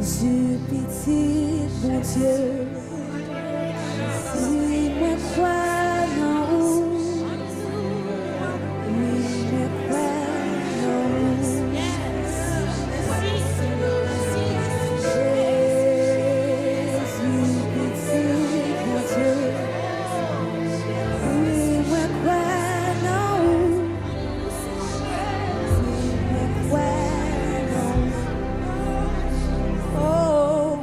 Du petit bon Dieu, oui, me crois non, oui, me crois non. Jésus, petit bon Dieu, oui, me crois non, oui, me crois non. Oh,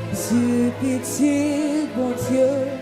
Jésus, petit bon Dieu.